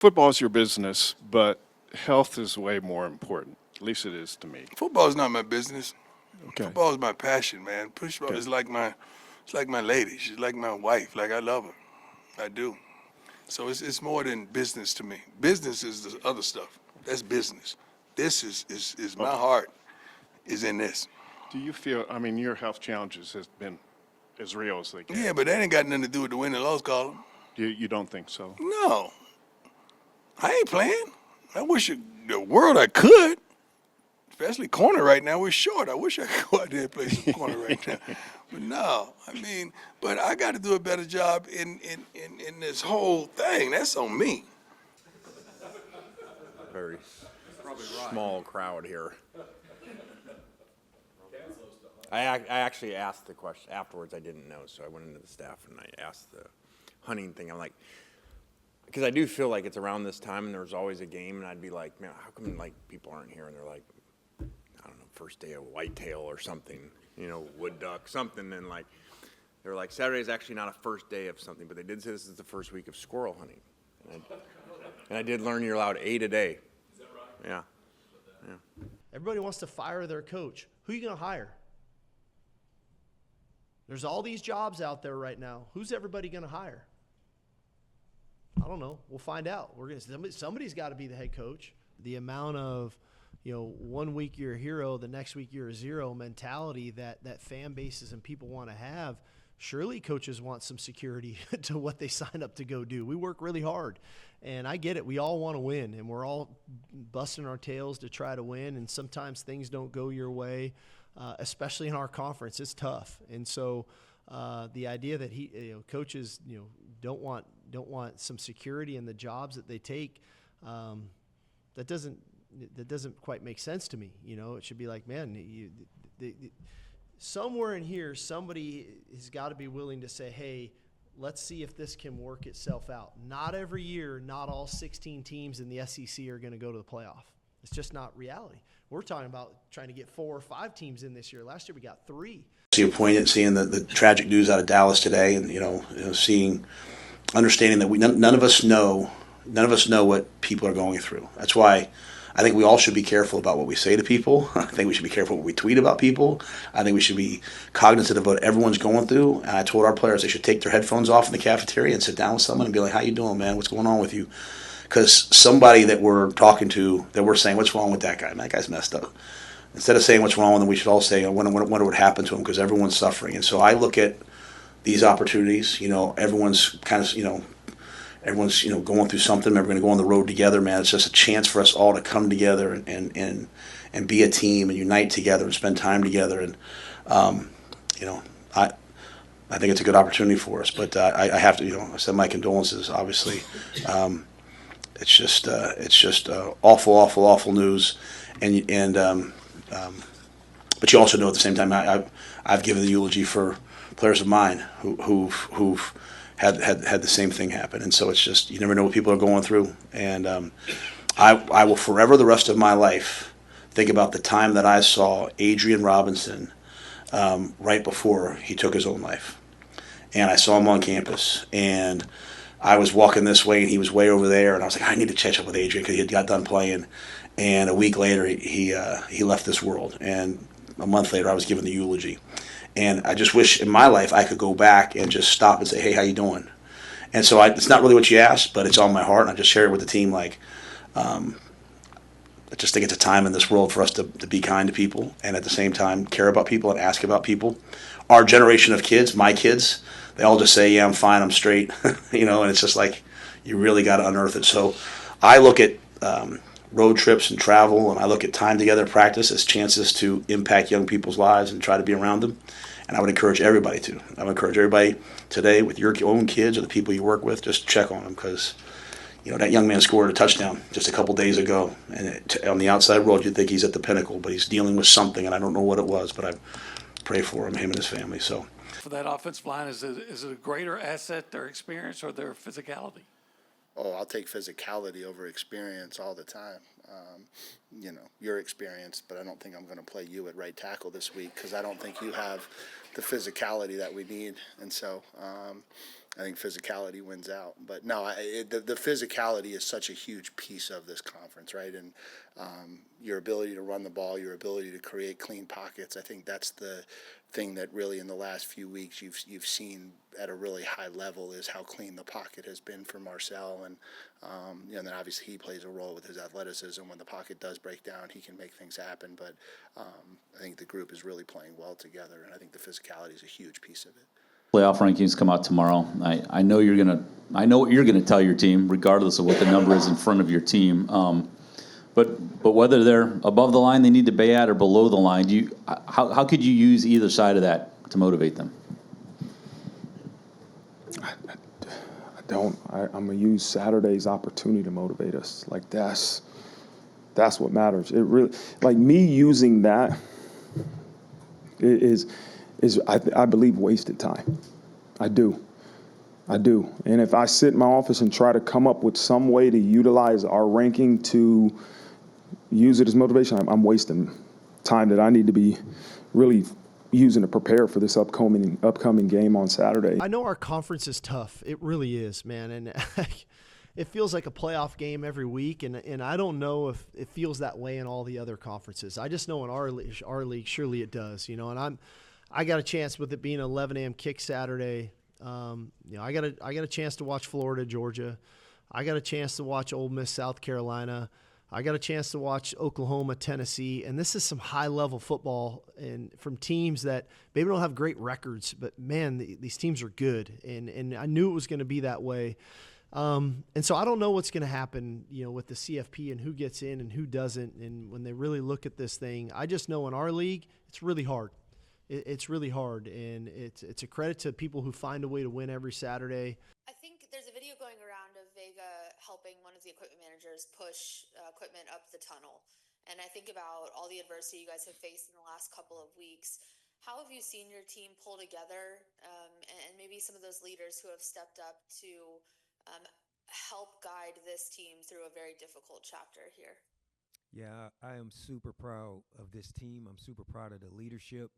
Football's your business, but health is way more important. At least it is to me. Football is not my business. Okay. Football is my passion, man. Football is like my lady. She's like my wife. Like, I love her. I do. So it's more than business to me. Business is the other stuff. That's business. This is my heart is in this. Do you feel, I mean, your health challenges has been as real as they get. Yeah, but that ain't got nothing to do with the win and loss column. You don't think so? No. I ain't playing. I wish the world I could. Especially corner right now. We're short. I wish I could go out there and play some corner right now. But no, I mean, but I got to do a better job in this whole thing. That's on me. Very small crowd here. I actually asked the question afterwards. I didn't know, so I went into the staff and I asked the hunting thing. I'm like, because I do feel like it's around this time and there's always a game, and I'd be like, man, how come like people aren't here? And they're like, I don't know, first day of whitetail or something, wood duck, something. And like, they're like, Saturday's actually not a first day of something, but they did say this is the first week of squirrel hunting. And I did learn you're allowed 8 a day. Is that right? Yeah. Everybody wants to fire their coach. Who are you going to hire? There's all these jobs out there right now. Who's everybody going to hire? I don't know. We'll find out. Somebody's got to be the head coach. The amount of, 1 week you're a hero, the next week you're a zero mentality that fan bases and people want to have. Surely coaches want some security to what they sign up to go do. We work really hard, and I get it. We all want to win, and we're all busting our tails to try to win, and sometimes things don't go your way, especially in our conference. It's tough. And so the idea that coaches don't want some security in the jobs that they take, that doesn't quite make sense to me. It should be like, man, somewhere in here, somebody has got to be willing to say, hey, let's see if this can work itself out. Not every year, not all 16 teams in the SEC are going to go to the playoff. It's just not reality. We're talking about trying to get 4 or 5 teams in this year. Last year we got 3. See a point seeing the tragic news out of Dallas today, and understanding that none of us know what people are going through. That's why I think we all should be careful about what we say to people. I think we should be careful what we tweet about people. I think we should be cognizant of what everyone's going through. And I told our players they should take their headphones off in the cafeteria and sit down with someone and be like, how you doing, man? What's going on with you? Because somebody that we're talking to, that we're saying, what's wrong with that guy? Man, that guy's messed up. Instead of saying what's wrong with him, we should all say, I wonder what happened to him, because everyone's suffering. And so I look at these opportunities. Everyone's kind of, everyone's going through something. We're going to go on the road together, man. It's just a chance for us all to come together and be a team and unite together and spend time together. And I think it's a good opportunity for us. But I have to, I send my condolences. Obviously, it's just awful news. But you also know at the same time, I've given the eulogy for players of mine who've had the same thing happen, and so it's just, you never know what people are going through. And I will forever, the rest of my life, think about the time that I saw Adrian Robinson right before he took his own life, and I saw him on campus, and I was walking this way and he was way over there, and I was like, I need to catch up with Adrian because he had got done playing. And a week later, he left this world, and a month later, I was given the eulogy. And I just wish in my life I could go back and just stop and say, hey, how you doing? And so it's not really what you asked, but it's on my heart, and I just share it with the team. Like, I just think it's a time in this world for us to be kind to people, and at the same time care about people and ask about people. Our generation of kids, my kids, they all just say, yeah, I'm fine, I'm straight, and it's just like, you really got to unearth it. So I look at road trips and travel, and I look at time together practice as chances to impact young people's lives and try to be around them. And I would encourage everybody to. I would encourage everybody today, with your own kids or the people you work with, just check on them, because that young man scored a touchdown just a couple days ago, and on the outside world you'd think he's at the pinnacle, but he's dealing with something, and I don't know what it was, but I pray for him and his family. So For that offensive line, is it a greater asset, their experience, or their physicality? Oh, I'll take physicality over experience all the time. Your experience, but I don't think I'm going to play you at right tackle this week because I don't think you have the physicality that we need. And so, I think physicality wins out. But no, the physicality is such a huge piece of this conference, right? And your ability to run the ball, your ability to create clean pockets, I think that's the thing that really in the last few weeks you've seen at a really high level is how clean the pocket has been for Marcel. And and then obviously he plays a role with his athleticism. When the pocket does break down, he can make things happen. But I think the group is really playing well together, and I think the physicality is a huge piece of it. Playoff rankings come out tomorrow. I know what you're gonna tell your team, regardless of what the number is in front of your team. But whether they're above the line they need to be at or below the line, how could you use either side of that to motivate them? I'm gonna use Saturday's opportunity to motivate us. Like that's what matters. It really, like me using that is I believe wasted time. I do. And if I sit in my office and try to come up with some way to utilize our ranking to use it as motivation, I'm wasting time that I need to be really using to prepare for this upcoming game on Saturday. I know our conference is tough. It really is, man. And it feels like a playoff game every week. And I don't know if it feels that way in all the other conferences. I just know in our league, surely it does, and I got a chance with it being an 11 a.m. kick Saturday. I got a chance to watch Florida, Georgia. I got a chance to watch Ole Miss, South Carolina. I got a chance to watch Oklahoma, Tennessee, and this is some high-level football and from teams that maybe don't have great records, but man, these teams are good, and I knew it was going to be that way. And so I don't know what's going to happen, with the CFP and who gets in and who doesn't. And when they really look at this thing, I just know in our league, it's really hard. It's really hard, and it's a credit to people who find a way to win every Saturday. I think there's a video going around of Vega helping one of the equipment managers push equipment up the tunnel. And I think about all the adversity you guys have faced in the last couple of weeks. How have you seen your team pull together, and maybe some of those leaders who have stepped up to help guide this team through a very difficult chapter here? Yeah, I am super proud of this team. I'm super proud of the leadership.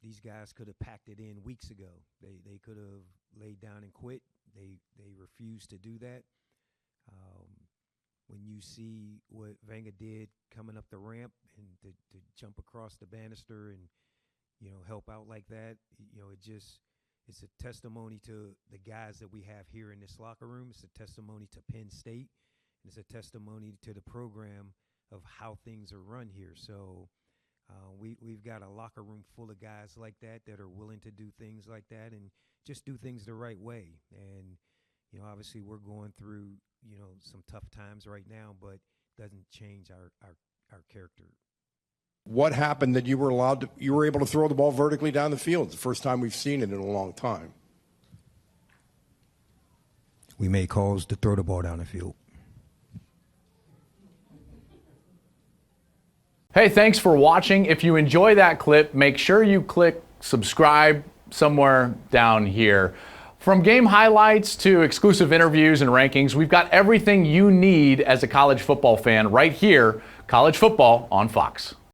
These guys could have packed it in weeks ago. They could have laid down and quit. They refused to do that. When you see what Vanga did coming up the ramp and to jump across the banister and help out like that, it's a testimony to the guys that we have here in this locker room. It's a testimony to Penn State. And it's a testimony to the program of how things are run here. So we've got a locker room full of guys like that are willing to do things like that and just do things the right way. And, obviously we're going through, some tough times right now, but doesn't change our character. What happened that you were able to throw the ball vertically down the field? It's the first time we've seen it in a long time. We made calls to throw the ball down the field. Hey, thanks for watching. If you enjoy that clip, make sure you click subscribe somewhere down here. From game highlights to exclusive interviews and rankings, we've got everything you need as a college football fan right here, College Football on Fox.